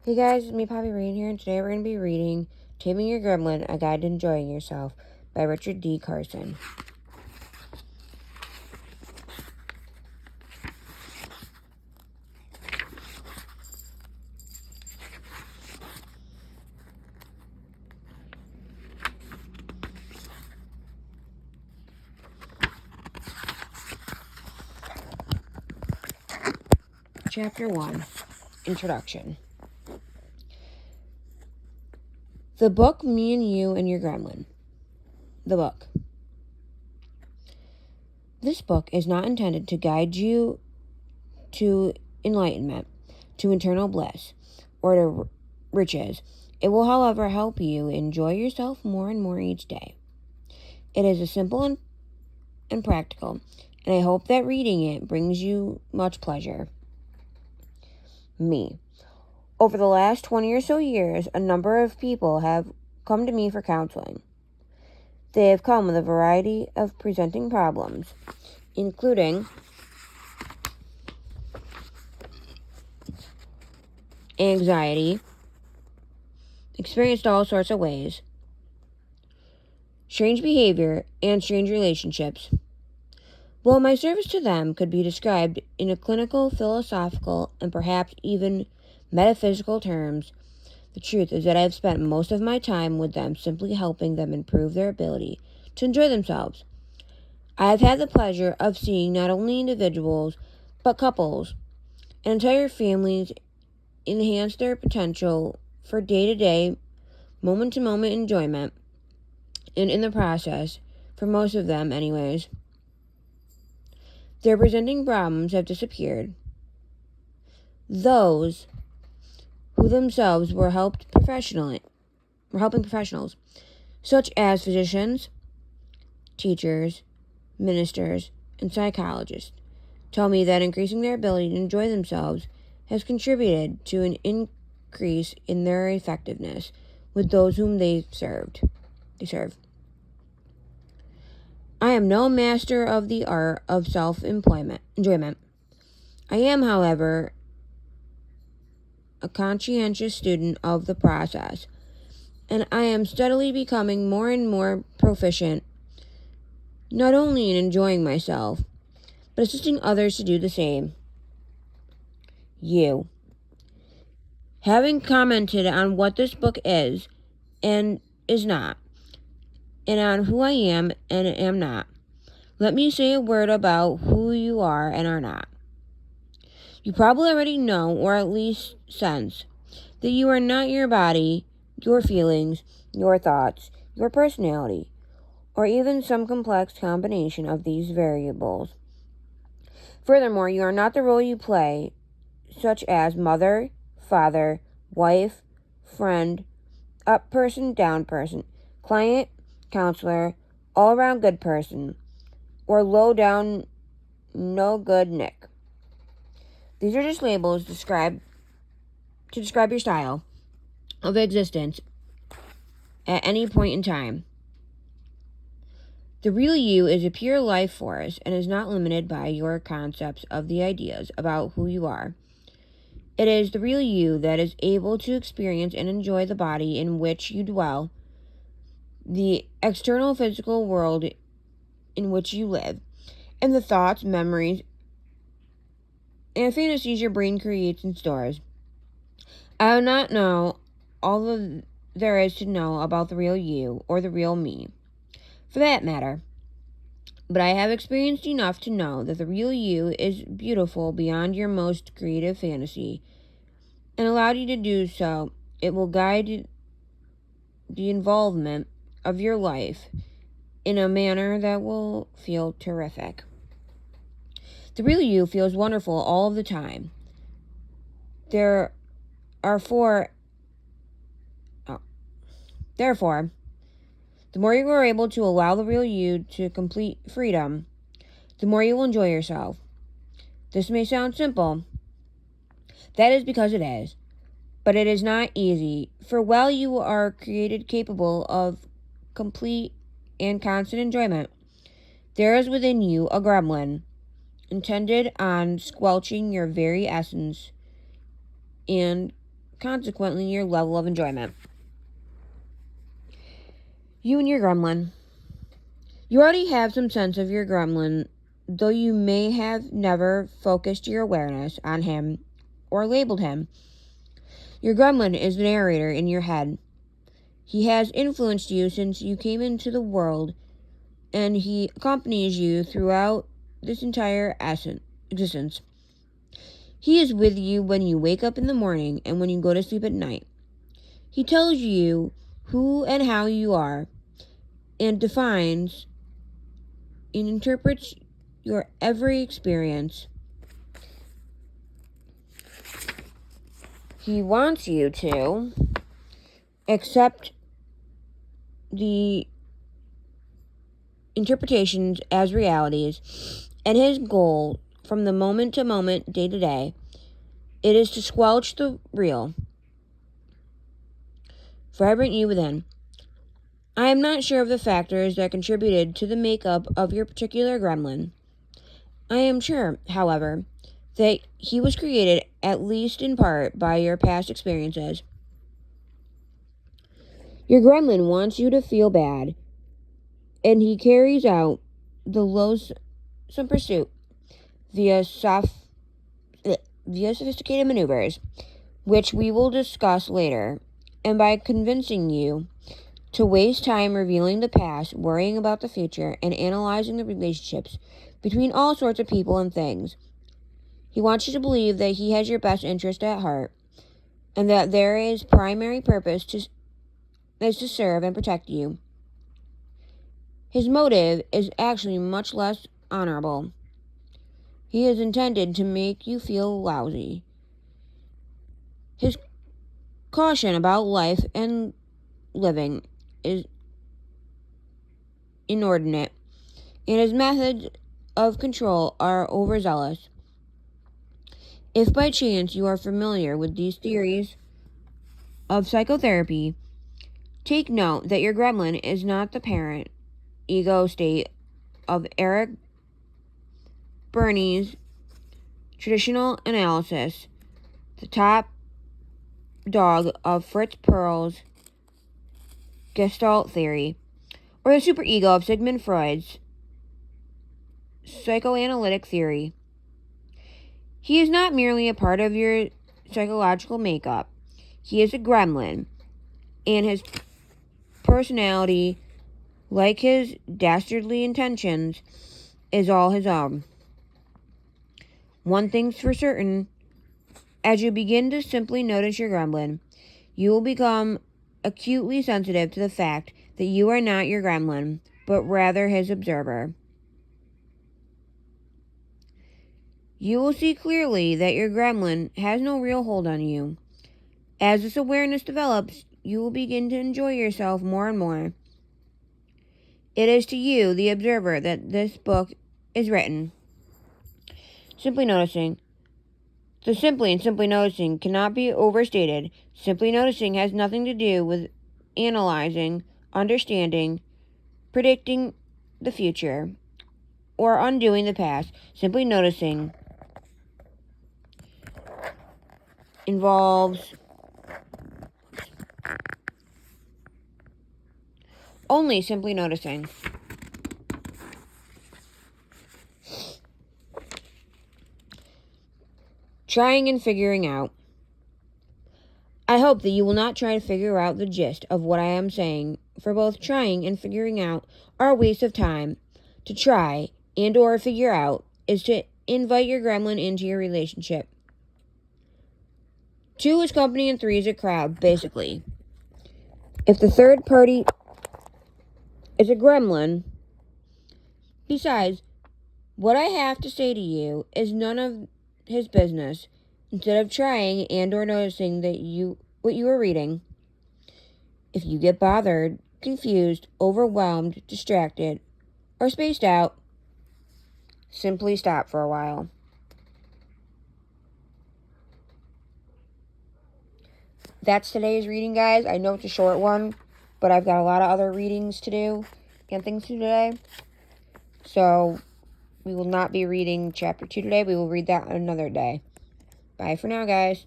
Hey guys, it's me Poppy Rain here, and today we're going to be reading Taming Your Gremlin, A Guide to Enjoying Yourself by Richard D. Carson. Chapter 1, Introduction. The book, Me and You and Your Gremlin. The book. This book is not intended to guide you to enlightenment, to eternal bliss, or to riches. It will, however, help you enjoy yourself more and more each day. It is simple and practical, and I hope that reading it brings you much pleasure. Me. Over the last 20 or so years, a number of people have come to me for counseling. They have come with a variety of presenting problems, including anxiety, experienced all sorts of ways, strange behavior, and strange relationships. While my service to them could be described in a clinical, philosophical, and perhaps even metaphysical terms, the truth is that I have spent most of my time with them simply helping them improve their ability to enjoy themselves. I have had the pleasure of seeing not only individuals, but couples and entire families enhance their potential for day-to-day, moment-to-moment enjoyment, and in the process, for most of them anyways, their presenting problems have disappeared. Those who themselves were helping professionals, such as physicians, teachers, ministers, and psychologists, tell me that increasing their ability to enjoy themselves has contributed to an increase in their effectiveness with those whom they serve. I am no master of the art of enjoyment. I am, however, a conscientious student of the process, and I am steadily becoming more and more proficient, not only in enjoying myself, but assisting others to do the same. You. Having commented on what this book is and is not, and on who I am and am not, let me say a word about who you are and are not. You probably already know, or at least sense, that you are not your body, your feelings, your thoughts, your personality, or even some complex combination of these variables. Furthermore, you are not the role you play, such as mother, father, wife, friend, up person, down person, client, counselor, all-around good person, or low-down, no-good Nick. These are just labels to describe your style of existence at any point in time. The real you is a pure life force and is not limited by your concepts of the ideas about who you are. It is the real you that is able to experience and enjoy the body in which you dwell, the external physical world in which you live, and the thoughts, memories, and fantasies your brain creates and stores. I do not know all there is to know about the real you or the real me, for that matter, but I have experienced enough to know that the real you is beautiful beyond your most creative fantasy, and allowed you to do so, it will guide the involvement of your life in a manner that will feel terrific. The real you feels wonderful all of the time. Therefore, the more you are able to allow the real you to complete freedom, the more you will enjoy yourself. This may sound simple. That is because it is. But it is not easy, for while you are created capable of complete and constant enjoyment, there is within you a gremlin, intended on squelching your very essence and consequently your level of enjoyment. You and your gremlin. You already have some sense of your gremlin, though you may have never focused your awareness on him or labeled him. Your gremlin is the narrator in your head. He has influenced you since you came into the world, and he accompanies you throughout this entire existence. He is with you when you wake up in the morning and when you go to sleep at night. He tells you who and how you are, and defines and interprets your every experience. He wants you to accept the interpretations as realities, and his goal from the moment to moment, day to day, it is to squelch the real, vibrant you within. I am not sure of the factors that contributed to the makeup of your particular gremlin. I am sure, however, that he was created at least in part by your past experiences. Your gremlin wants you to feel bad, and he carries out the loathsome pursuit via sophisticated maneuvers, which we will discuss later, and by convincing you to waste time revealing the past, worrying about the future, and analyzing the relationships between all sorts of people and things. He wants you to believe that he has your best interest at heart, and that there is primary purpose is to serve and protect you. His motive is actually much less honorable. He is intended to make you feel lousy. His caution about life and living is inordinate, and his methods of control are overzealous. If by chance you are familiar with these theories of psychotherapy, take note that your gremlin is not the parent ego state of Eric Berney's traditional analysis, the top dog of Fritz Perls' Gestalt theory, or the superego of Sigmund Freud's psychoanalytic theory. He is not merely a part of your psychological makeup. He is a gremlin, and his personality, like his dastardly intentions, is all his own. One thing's for certain, as you begin to simply notice your gremlin, you will become acutely sensitive to the fact that you are not your gremlin, but rather his observer. You will see clearly that your gremlin has no real hold on you. As this awareness develops, you will begin to enjoy yourself more and more. It is to you, the observer, that this book is written. Simply noticing. The simply and simply noticing cannot be overstated. Simply noticing has nothing to do with analyzing, understanding, predicting the future, or undoing the past. Simply noticing involves only simply noticing. Trying and figuring out. I hope that you will not try to figure out the gist of what I am saying, for both trying and figuring out are a waste of time. To try and or figure out is to invite your gremlin into your relationship. 2 is company and 3 is a crowd, basically. If the third party is a gremlin, besides, what I have to say to you is none of his business. Instead of trying and or noticing what you are reading, if you get bothered, confused, overwhelmed, distracted, or spaced out, simply stop for a while. That's today's reading, guys. I know it's a short one, but I've got a lot of other readings to do and things to do today. So we will not be reading chapter 2 today. We will read that another day. Bye for now, guys.